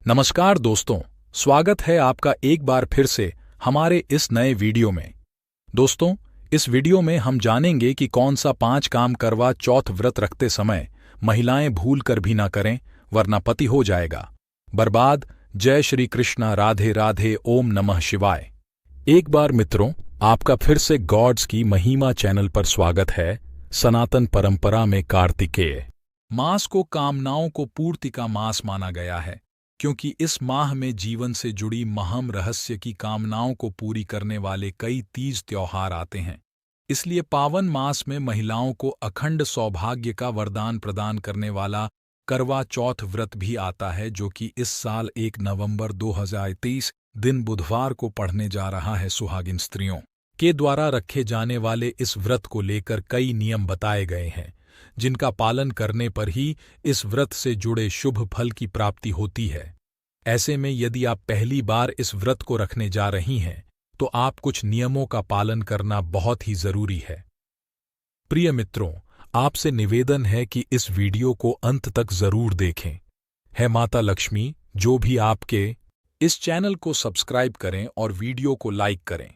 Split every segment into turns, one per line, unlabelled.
नमस्कार दोस्तों, स्वागत है आपका एक बार फिर से हमारे इस नए वीडियो में। दोस्तों, इस वीडियो में हम जानेंगे कि कौन सा 5 काम करवा चौथ व्रत रखते समय महिलाएं भूल कर भी ना करें, वरना पति हो जाएगा बर्बाद। जय श्री कृष्णा, राधे राधे, ओम नमः शिवाय। एक बार मित्रों, आपका फिर से गॉड्स की महिमा चैनल पर स्वागत है। सनातन परंपरा में कार्तिकेय मास को कामनाओं को पूर्ति का मास माना गया है, क्योंकि इस माह में जीवन से जुड़ी महम रहस्य की कामनाओं को पूरी करने वाले कई तीज त्योहार आते हैं। इसलिए पावन मास में महिलाओं को अखंड सौभाग्य का वरदान प्रदान करने वाला करवा चौथ व्रत भी आता है, जो कि इस साल 1 नवंबर 2023 दिन बुधवार को पढ़ने जा रहा है। सुहागिन स्त्रियों के द्वारा रखे जाने वाले इस व्रत को लेकर कई नियम बताए गए हैं, जिनका पालन करने पर ही इस व्रत से जुड़े शुभ फल की प्राप्ति होती है। ऐसे में यदि आप पहली बार इस व्रत को रखने जा रही हैं, तो आप कुछ नियमों का पालन करना बहुत ही जरूरी है। प्रिय मित्रों, आपसे निवेदन है कि इस वीडियो को अंत तक जरूर देखें। है माता लक्ष्मी जो भी आपके इस चैनल को सब्सक्राइब करें और वीडियो को लाइक करें।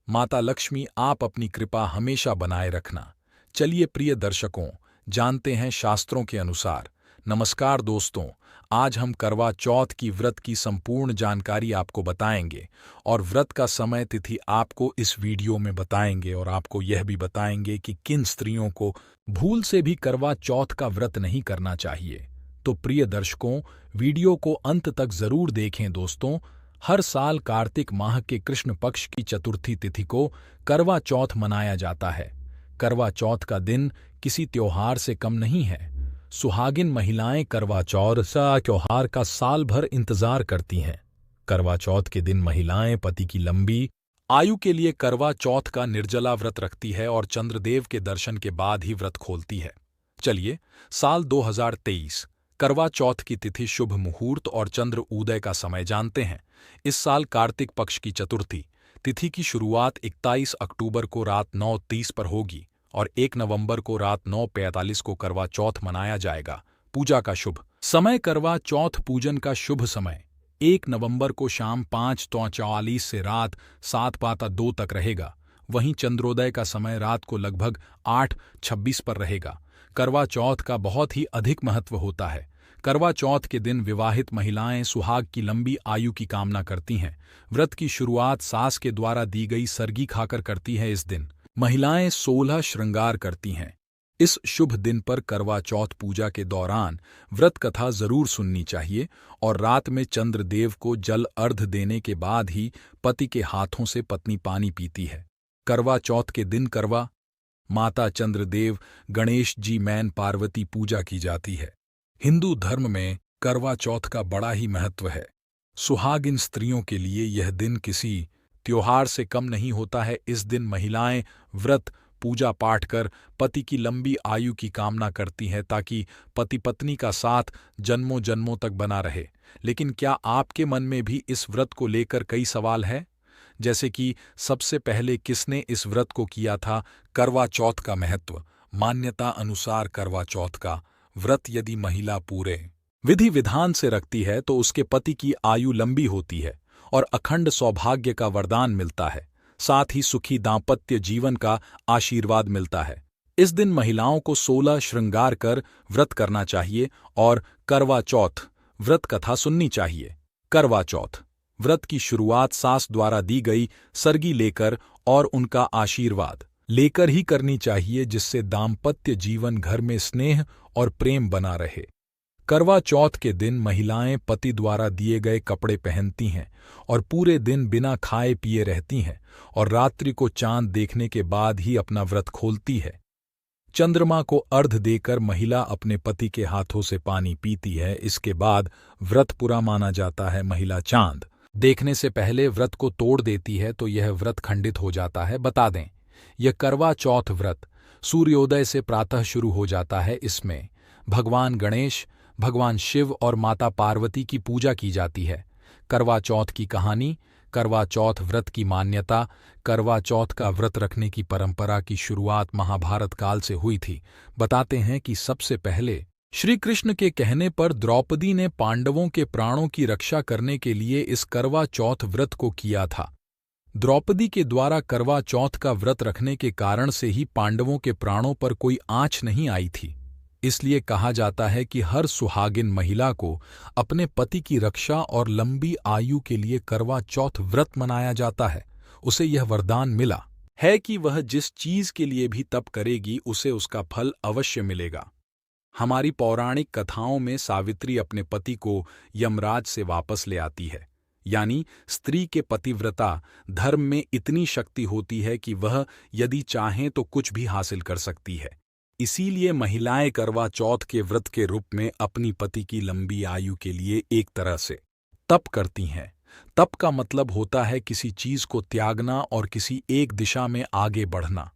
माता लक्ष्मी आप अपनी कृपा हमेशा बनाए रखना। चलिए प्रिय दर्शकों, जानते हैं शास्त्रों के अनुसार। नमस्कार दोस्तों, आज हम करवा चौथ की व्रत की संपूर्ण जानकारी आपको बताएंगे और व्रत का समय तिथि आपको इस वीडियो में बताएंगे, और आपको यह भी बताएंगे कि किन स्त्रियों को भूल से भी करवा चौथ का व्रत नहीं करना चाहिए। तो प्रिय दर्शकों, वीडियो को अंत तक जरूर देखें। दोस्तों, हर साल कार्तिक माह के कृष्ण पक्ष की चतुर्थी तिथि को करवा चौथ मनाया जाता है। करवा चौथ का दिन किसी त्योहार से कम नहीं है। सुहागिन महिलाएं करवा चौथ त्योहार का साल भर इंतजार करती हैं। करवा चौथ के दिन महिलाएं पति की लंबी आयु के लिए करवा चौथ का निर्जला व्रत रखती है और चंद्रदेव के दर्शन के बाद ही व्रत खोलती है। चलिए, साल 2023 करवा चौथ की तिथि, शुभ मुहूर्त और चंद्र उदय का समय जानते हैं। इस साल कार्तिक पक्ष की चतुर्थी तिथि की शुरुआत 21 अक्टूबर को रात 9:30 पर होगी और 1 नवंबर को रात 9:45 को करवा चौथ मनाया जाएगा। पूजा का शुभ समय करवा चौथ पूजन का शुभ समय 1 नवंबर को शाम 5:44 से रात 7:02 तक रहेगा। वहीं चंद्रोदय का समय रात को लगभग 8:26 पर रहेगा। करवा चौथ का बहुत ही अधिक महत्व होता है। करवा चौथ के दिन विवाहित महिलाएं सुहाग की लंबी आयु की कामना करती हैं। व्रत की शुरुआत सास के द्वारा दी गई सरगी खाकर करती है। इस दिन महिलाएं 16 श्रृंगार करती हैं। इस शुभ दिन पर करवा चौथ पूजा के दौरान व्रत कथा जरूर सुननी चाहिए और रात में चंद्रदेव को जल अर्घ्य देने के बाद ही पति के हाथों से पत्नी पानी पीती है। करवा चौथ के दिन करवा माता चंद्रदेव, गणेश जी, मैन पार्वती पूजा की जाती है। हिंदू धर्म में करवा चौथ का बड़ा ही महत्व है। सुहागिन स्त्रियों के लिए यह दिन किसी त्योहार से कम नहीं होता है। इस दिन महिलाएं व्रत पूजा पाठ कर पति की लंबी आयु की कामना करती हैं, ताकि पति पत्नी का साथ जन्मों जन्मों तक बना रहे। लेकिन क्या आपके मन में भी इस व्रत को लेकर कई सवाल है? जैसे कि सबसे पहले किसने इस व्रत को किया था? करवा चौथ का महत्व। मान्यता अनुसार करवा चौथ का व्रत यदि महिला पूरे विधि विधान से रखती है तो उसके पति की आयु लंबी होती है और अखंड सौभाग्य का वरदान मिलता है। साथ ही सुखी दाम्पत्य जीवन का आशीर्वाद मिलता है। इस दिन महिलाओं को 16 श्रृंगार कर व्रत करना चाहिए और करवा चौथ व्रत कथा सुननी चाहिए। करवा चौथ व्रत की शुरुआत सास द्वारा दी गई सरगी लेकर और उनका आशीर्वाद लेकर ही करनी चाहिए, जिससे दाम्पत्य जीवन घर में स्नेह और प्रेम बना रहे। करवा चौथ के दिन महिलाएं पति द्वारा दिए गए कपड़े पहनती हैं और पूरे दिन बिना खाए पिए रहती हैं और रात्रि को चांद देखने के बाद ही अपना व्रत खोलती है। चंद्रमा को अर्घ्य देकर महिला अपने पति के हाथों से पानी पीती है। इसके बाद व्रत पूरा माना जाता है। महिला चांद देखने से पहले व्रत को तोड़ देती है तो यह व्रत खंडित हो जाता है। बता दें, यह करवा चौथ व्रत सूर्योदय से प्रातः शुरू हो जाता है। इसमें भगवान गणेश, भगवान शिव और माता पार्वती की पूजा की जाती है। करवा चौथ की कहानी। करवा चौथ व्रत की मान्यता। करवा चौथ का व्रत रखने की परंपरा की शुरुआत महाभारत काल से हुई थी। बताते हैं कि सबसे पहले श्री कृष्ण के कहने पर द्रौपदी ने पांडवों के प्राणों की रक्षा करने के लिए इस करवा चौथ व्रत को किया था। द्रौपदी के द्वारा करवा चौथ का व्रत रखने के कारण से ही पांडवों के प्राणों पर कोई आँच नहीं आई थी। इसलिए कहा जाता है कि हर सुहागिन महिला को अपने पति की रक्षा और लंबी आयु के लिए करवा चौथ व्रत मनाया जाता है। उसे यह वरदान मिला है कि वह जिस चीज के लिए भी तप करेगी उसे उसका फल अवश्य मिलेगा। हमारी पौराणिक कथाओं में सावित्री अपने पति को यमराज से वापस ले आती है, यानी स्त्री के पतिव्रता धर्म में इतनी शक्ति होती है कि वह यदि चाहें तो कुछ भी हासिल कर सकती है। इसीलिए महिलाएं करवा चौथ के व्रत के रूप में अपनी पति की लंबी आयु के लिए एक तरह से तप करती हैं। तप का मतलब होता है किसी चीज को त्यागना और किसी एक दिशा में आगे बढ़ना।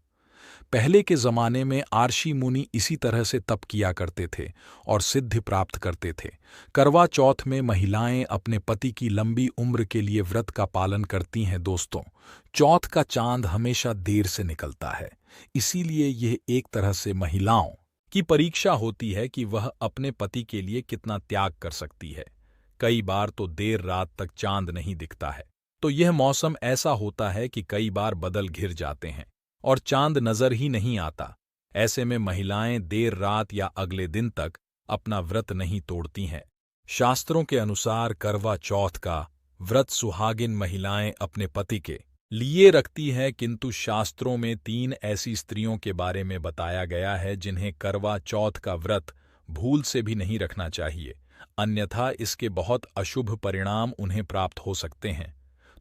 पहले के जमाने में आर्षि मुनि इसी तरह से तप किया करते थे और सिद्धि प्राप्त करते थे। करवा चौथ में महिलाएं अपने पति की लंबी उम्र के लिए व्रत का पालन करती हैं। दोस्तों, चौथ का चांद हमेशा देर से निकलता है, इसीलिए यह एक तरह से महिलाओं की परीक्षा होती है कि वह अपने पति के लिए कितना त्याग कर सकती है। कई बार तो देर रात तक चांद नहीं दिखता है, तो यह मौसम ऐसा होता है कि कई बार बादल घिर जाते हैं और चांद नजर ही नहीं आता। ऐसे में महिलाएं देर रात या अगले दिन तक अपना व्रत नहीं तोड़ती हैं। शास्त्रों के अनुसार करवा चौथ का व्रत सुहागिन महिलाएं अपने पति के लिए रखती हैं, किंतु शास्त्रों में 3 ऐसी स्त्रियों के बारे में बताया गया है जिन्हें करवा चौथ का व्रत भूल से भी नहीं रखना चाहिए, अन्यथा इसके बहुत अशुभ परिणाम उन्हें प्राप्त हो सकते हैं।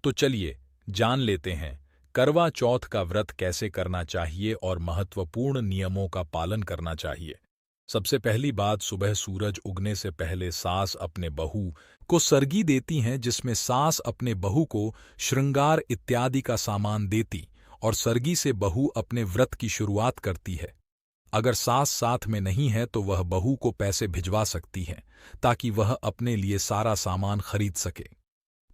तो चलिए जान लेते हैं करवा चौथ का व्रत कैसे करना चाहिए और महत्वपूर्ण नियमों का पालन करना चाहिए। सबसे पहली बात, सुबह सूरज उगने से पहले सास अपने बहू को सरगी देती हैं, जिसमें सास अपने बहू को श्रृंगार इत्यादि का सामान देती और सरगी से बहू अपने व्रत की शुरुआत करती है। अगर सास साथ में नहीं है तो वह बहू को पैसे भिजवा सकती है ताकि वह अपने लिए सारा सामान खरीद सके।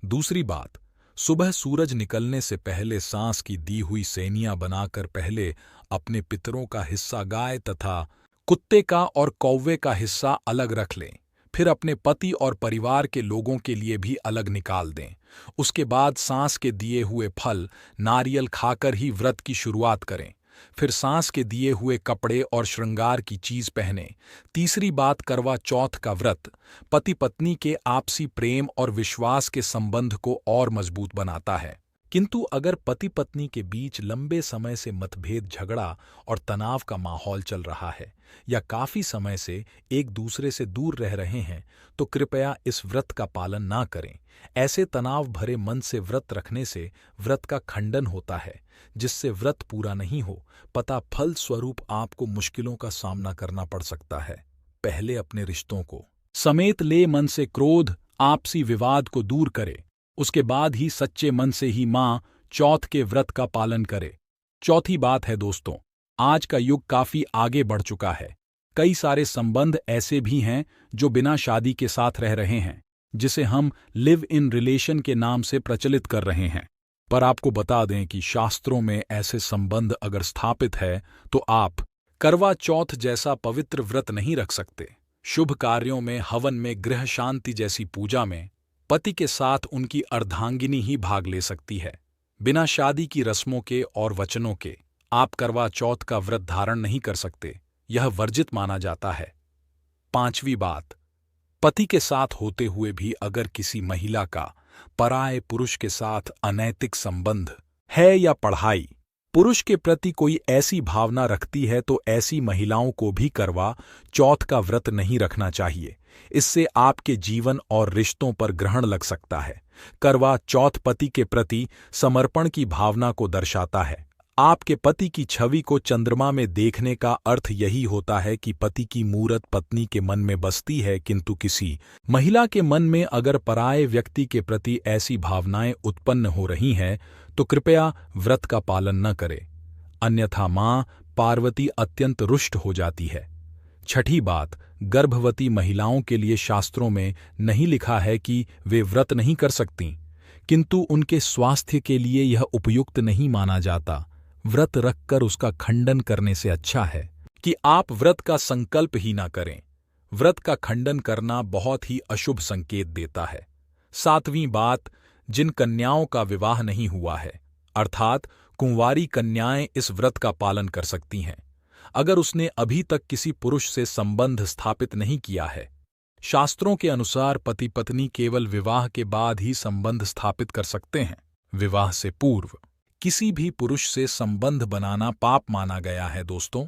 दूसरी बात, सुबह सूरज निकलने से पहले सांस की दी हुई सेनियां बनाकर पहले अपने पितरों का हिस्सा गाय तथा कुत्ते का और कौवे का हिस्सा अलग रख लें, फिर अपने पति और परिवार के लोगों के लिए भी अलग निकाल दें। उसके बाद सांस के दिए हुए फल नारियल खाकर ही व्रत की शुरुआत करें। फिर सांस के दिए हुए कपड़े और श्रृंगार की चीज पहने। तीसरी बात, करवा चौथ का व्रत पति पत्नी के आपसी प्रेम और विश्वास के संबंध को और मजबूत बनाता है। किंतु अगर पति पत्नी के बीच लंबे समय से मतभेद, झगड़ा और तनाव का माहौल चल रहा है या काफी समय से एक दूसरे से दूर रह रहे हैं, तो कृपया इस व्रत का पालन ना करें। ऐसे तनाव भरे मन से व्रत रखने से व्रत का खंडन होता है, जिससे व्रत पूरा नहीं हो पता, फल स्वरूप आपको मुश्किलों का सामना करना पड़ सकता है। पहले अपने रिश्तों को समेत ले, मन से क्रोध, आपसी विवाद को दूर करे, उसके बाद ही सच्चे मन से ही मां चौथ के व्रत का पालन करे। चौथी बात है दोस्तों, आज का युग काफी आगे बढ़ चुका है। कई सारे संबंध ऐसे भी हैं जो बिना शादी के साथ रह रहे हैं, जिसे हम लिव इन रिलेशन के नाम से प्रचलित कर रहे हैं। पर आपको बता दें कि शास्त्रों में ऐसे संबंध अगर स्थापित है तो आप करवा चौथ जैसा पवित्र व्रत नहीं रख सकते। शुभ कार्यों में, हवन में, गृह शांति जैसी पूजा में पति के साथ उनकी अर्धांगिनी ही भाग ले सकती है। बिना शादी की रस्मों के और वचनों के आप करवा चौथ का व्रत धारण नहीं कर सकते, यह वर्जित माना जाता है। पांचवी बात, पति के साथ होते हुए भी अगर किसी महिला का पराये पुरुष के साथ अनैतिक संबंध है या पढ़ाई पुरुष के प्रति कोई ऐसी भावना रखती है तो ऐसी महिलाओं को भी करवा चौथ का व्रत नहीं रखना चाहिए। इससे आपके जीवन और रिश्तों पर ग्रहण लग सकता है। करवा चौथ पति के प्रति समर्पण की भावना को दर्शाता है। आपके पति की छवि को चंद्रमा में देखने का अर्थ यही होता है कि पति की मूरत पत्नी के मन में बसती है, किंतु किसी महिला के मन में अगर पराये व्यक्ति के प्रति ऐसी भावनाएं उत्पन्न हो रही हैं तो कृपया व्रत का पालन न करें, अन्यथा मां पार्वती अत्यंत रुष्ट हो जाती है। छठी बात, गर्भवती महिलाओं के लिए शास्त्रों में नहीं लिखा है कि वे व्रत नहीं कर सकतीं, किंतु उनके स्वास्थ्य के लिए यह उपयुक्त नहीं माना जाता। व्रत रखकर उसका खंडन करने से अच्छा है कि आप व्रत का संकल्प ही ना करें। व्रत का खंडन करना बहुत ही अशुभ संकेत देता है। सातवीं बात, जिन कन्याओं का विवाह नहीं हुआ है, अर्थात कुंवारी कन्याएं इस व्रत का पालन कर सकती हैं, अगर उसने अभी तक किसी पुरुष से संबंध स्थापित नहीं किया है। शास्त्रों के अनुसार पति पत्नी केवल विवाह के बाद ही संबंध स्थापित कर सकते हैं। विवाह से पूर्व किसी भी पुरुष से संबंध बनाना पाप माना गया है। दोस्तों,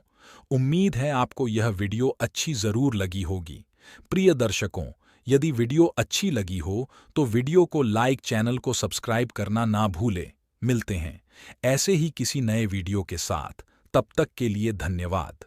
उम्मीद है आपको यह वीडियो अच्छी जरूर लगी होगी। प्रिय दर्शकों, यदि वीडियो अच्छी लगी हो तो वीडियो को लाइक, चैनल को सब्सक्राइब करना ना भूलें। मिलते हैं ऐसे ही किसी नए वीडियो के साथ। तब तक के लिए धन्यवाद।